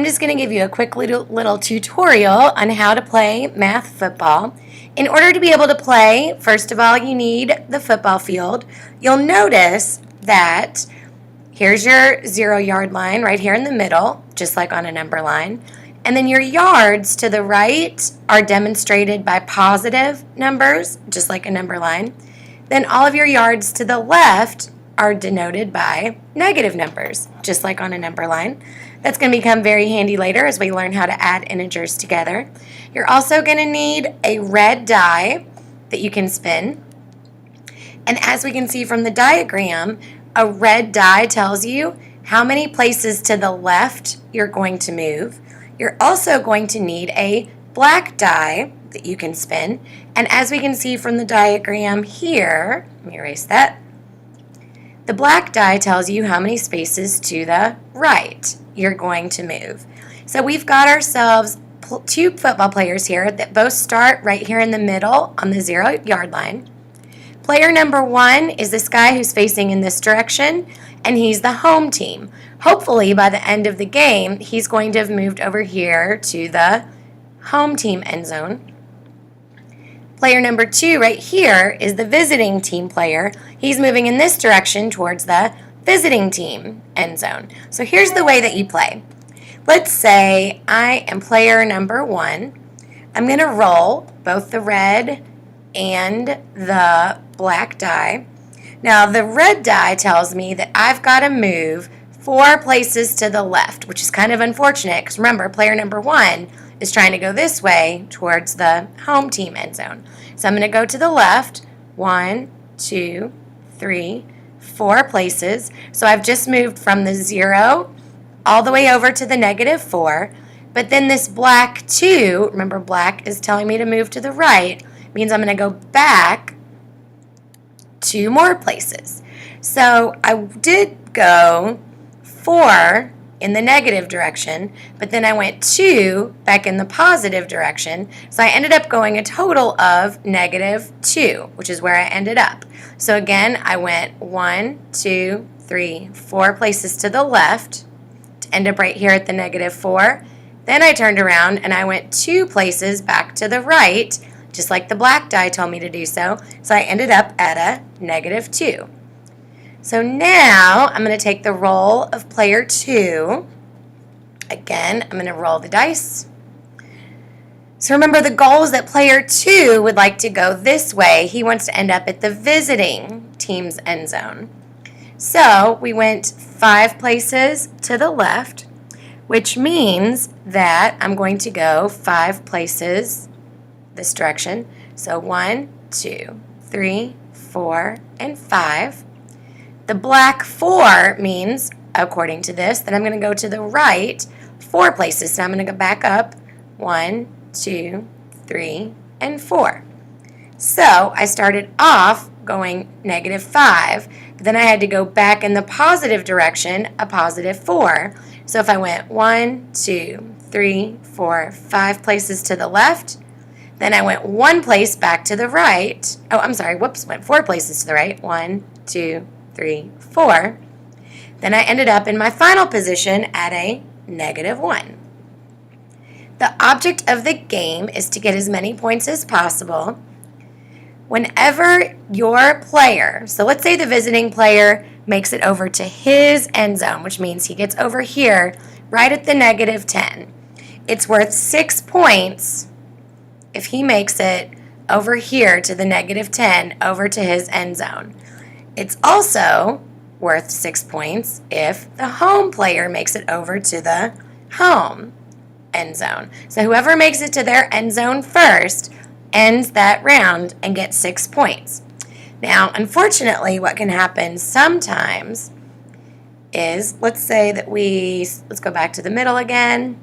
I'm just going to give you a quick little tutorial on how to play math football. In order to be able to play, first of all, you need the football field. You'll notice that here's your 0-yard line right here in the middle, just like on a number line. And then your yards to the right are demonstrated by positive numbers, just like a number line. Then all of your yards to the left are denoted by negative numbers, just like on a number line. That's going to become very handy later as we learn how to add integers together. You're also going to need a red die that you can spin. And as we can see from the diagram, a red die tells you how many places to the left you're going to move. You're also going to need a black die that you can spin. And as we can see from the diagram here, let me erase that. The black die tells you how many spaces to the right you're going to move. So we've got ourselves two football players here that both start right here in the middle on the 0-yard line. Player number 1 is this guy who's facing in this direction, and he's the home team. Hopefully, by the end of the game, he's going to have moved over here to the home team end zone. Player number 2 right here is the visiting team player. He's moving in this direction towards the visiting team end zone. So here's the way that you play. Let's say I am player number 1. I'm going to roll both the red and the black die. Now the red die tells me that I've got to move 4 places to the left, which is kind of unfortunate because remember, player number 1 is trying to go this way towards the home team end zone. So I'm going to go to the left 1, 2, 3, 4 places. So I've just moved from the 0 all the way over to the -4. But then this black 2, remember black is telling me to move to the right, means I'm going to go back 2 more places. So I did go 4 in the negative direction, but then I went 2 back in the positive direction. So I ended up going a total of -2, which is where I ended up. So again, I went 1, 2, 3, 4 places to the left to end up right here at the -4. Then I turned around and I went 2 places back to the right, just like the black die told me to do so. So I ended up at a -2. So now I'm going to take the role of player 2. Again, I'm going to roll the dice. So remember, the goal is that player 2 would like to go this way. He wants to end up at the visiting team's end zone. So we went 5 places to the left, which means that I'm going to go 5 places this direction. So 1, 2, 3, 4, and 5. The black 4 means, according to this, that I'm going to go to the right 4 places. So I'm going to go back up 1, 2, 3, and 4. So I started off going -5, but then I had to go back in the positive direction, a +4. So if I went 1, 2, 3, 4, 5 places to the left, then I went 1 place back to the right. Oh, I'm sorry, went 4 places to the right. 1, 2, 3, 4. Then I ended up in my final position at a -1. The object of the game is to get as many points as possible. Whenever your player, so let's say the visiting player makes it over to his end zone, which means he gets over here right at the -10. It's worth 6 points if he makes it over here to the -10 over to his end zone. It's also worth 6 points if the home player makes it over to the home end zone. So whoever makes it to their end zone first ends that round and gets 6 points. Now, unfortunately, what can happen sometimes is, let's say that let's go back to the middle again.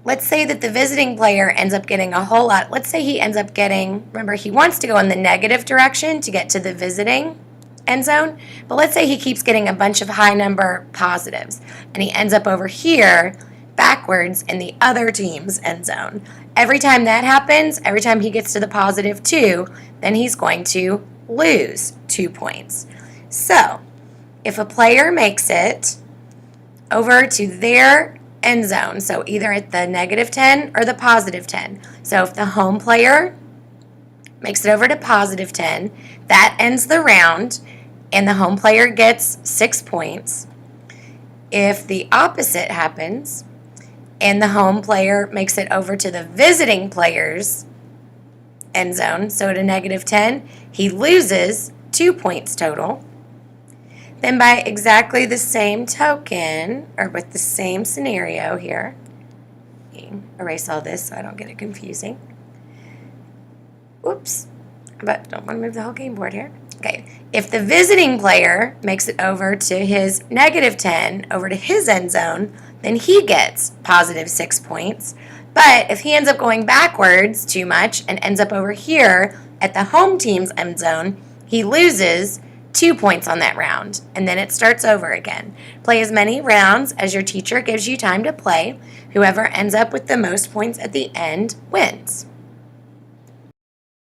Let's say that the visiting player ends up getting a whole lot. Let's say he ends up getting, remember, he wants to go in the negative direction to get to the visiting end zone, but let's say he keeps getting a bunch of high number positives, and he ends up over here backwards in the other team's end zone. Every time that happens, every time he gets to the +2, then he's going to lose 2 points. So, if a player makes it over to their end zone. So either at the -10 or the +10. So if the home player makes it over to +10, that ends the round, and the home player gets 6 points. If the opposite happens, and the home player makes it over to the visiting player's end zone, so at a -10, he loses 2 points total. Then by exactly the same token, or with the same scenario here, erase all this so I don't get it confusing. Whoops, but don't want to move the whole game board here. Okay, if the visiting player makes it over to his -10, over to his end zone, then he gets +6 points. But if he ends up going backwards too much and ends up over here at the home team's end zone, he loses 2 points on that round, and then it starts over again. Play as many rounds as your teacher gives you time to play. Whoever ends up with the most points at the end wins.